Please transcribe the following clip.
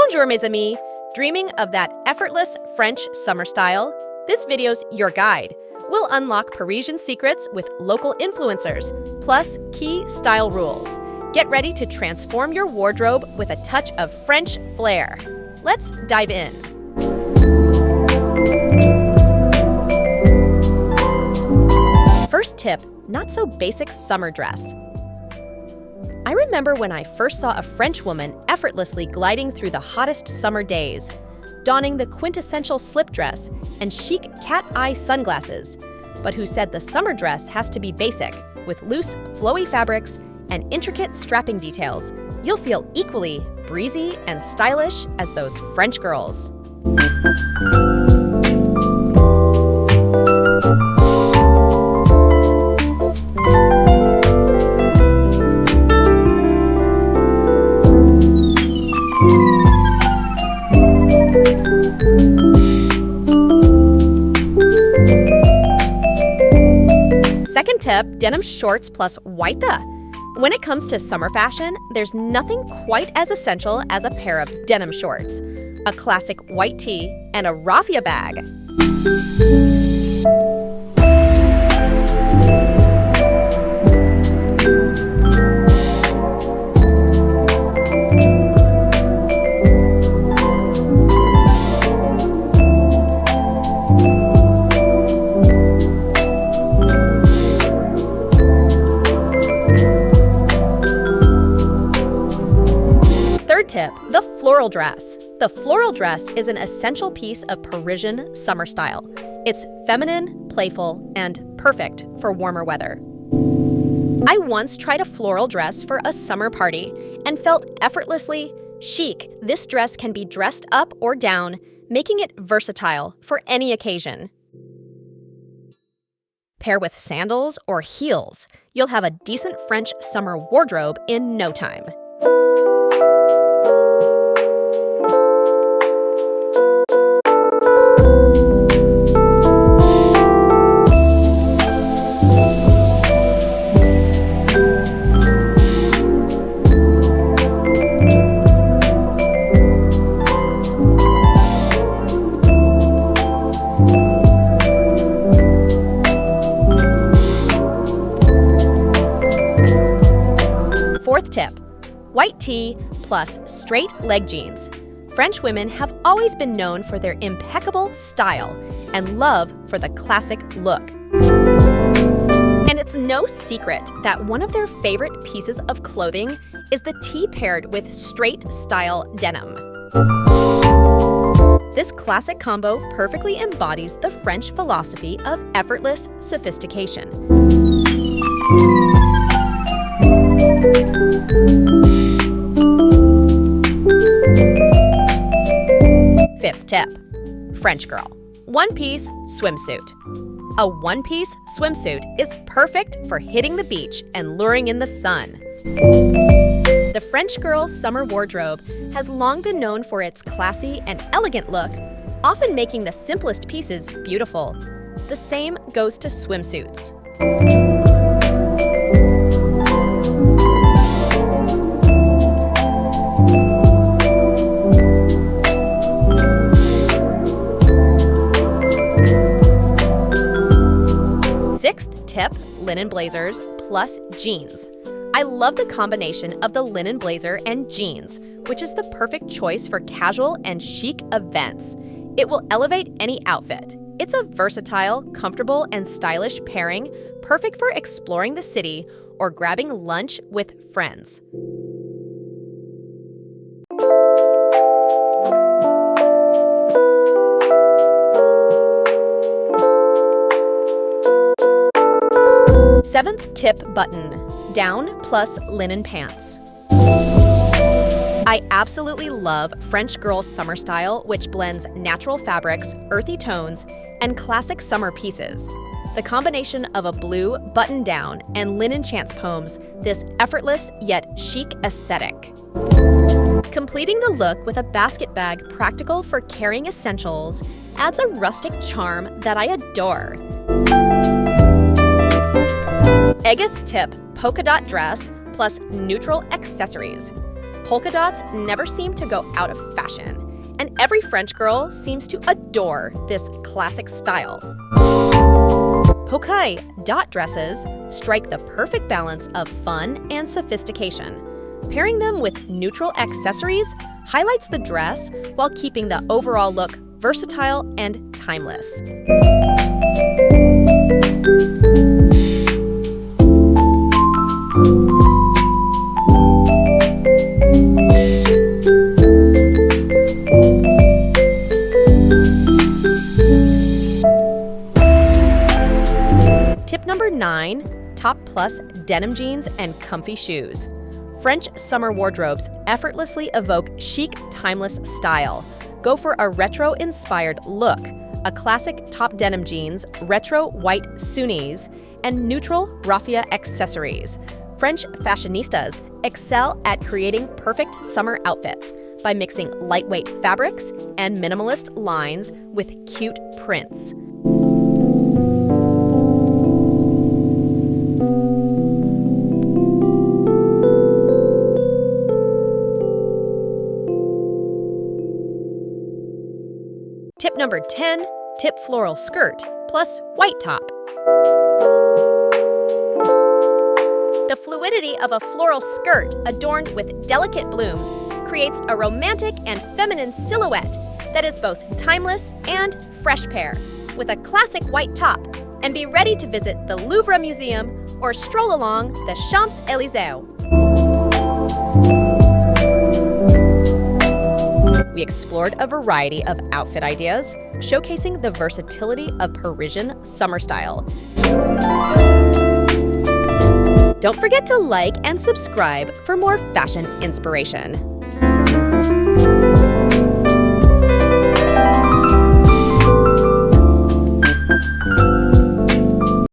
Bonjour, mes amis! Dreaming of that effortless French summer style? This video's your guide. We'll unlock Parisian secrets with local influencers, plus key style rules. Get ready to transform your wardrobe with a touch of French flair. Let's dive in. First tip, not so basic summer dress. I remember when I first saw a French woman effortlessly gliding through the hottest summer days, donning the quintessential slip dress and chic cat-eye sunglasses, but who said the summer dress has to be basic, with loose, flowy fabrics and intricate strapping details. You'll feel equally breezy and stylish as those French girls. Second tip, denim shorts plus white-the. When it comes to summer fashion, there's nothing quite as essential as a pair of denim shorts, a classic white tee, and a raffia bag. Third tip, the floral dress. The floral dress is an essential piece of Parisian summer style. It's feminine, playful, and perfect for warmer weather. I once tried a floral dress for a summer party and felt effortlessly chic. This dress can be dressed up or down, making it versatile for any occasion. Pair with sandals or heels. You'll have a decent French summer wardrobe in no time. Fourth tip, white tee plus straight leg jeans. French women have always been known for their impeccable style and love for the classic look. And it's no secret that one of their favorite pieces of clothing is the tee paired with straight style denim. This classic combo perfectly embodies the French philosophy of effortless sophistication. Fifth tip, French girl, one-piece swimsuit. A one-piece swimsuit is perfect for hitting the beach and luring in the sun. The French girl summer wardrobe has long been known for its classy and elegant look, often making the simplest pieces beautiful. The same goes to swimsuits. Sixth tip, linen blazers plus jeans. I love the combination of the linen blazer and jeans, which is the perfect choice for casual and chic events. It will elevate any outfit. It's a versatile, comfortable, and stylish pairing, perfect for exploring the city or grabbing lunch with friends. Seventh tip, button, down plus linen pants. I absolutely love French girl summer style, which blends natural fabrics, earthy tones, and classic summer pieces. The combination of a blue button-down and linen chance poems this effortless yet chic aesthetic. Completing the look with a basket bag practical for carrying essentials adds a rustic charm that I adore. Eighth tip, polka dot dress plus neutral accessories. Polka dots never seem to go out of fashion, and every French girl seems to adore this classic style. Polka dot dresses strike the perfect balance of fun and sophistication. Pairing them with neutral accessories highlights the dress while keeping the overall look versatile and timeless. Tip number 9, top plus denim jeans and comfy shoes. French summer wardrobes effortlessly evoke chic, timeless style. Go for a retro-inspired look, a classic top denim jeans, retro white sunnis, and neutral raffia accessories. French fashionistas excel at creating perfect summer outfits by mixing lightweight fabrics and minimalist lines with cute prints. Tip number 10, tip floral skirt plus white top. The fluidity of a floral skirt adorned with delicate blooms creates a romantic and feminine silhouette that is both timeless and fresh pair with a classic white top, and be ready to visit the Louvre Museum or stroll along the Champs-Élysées. We explored a variety of outfit ideas, showcasing the versatility of Parisian summer style. Don't forget to like and subscribe for more fashion inspiration.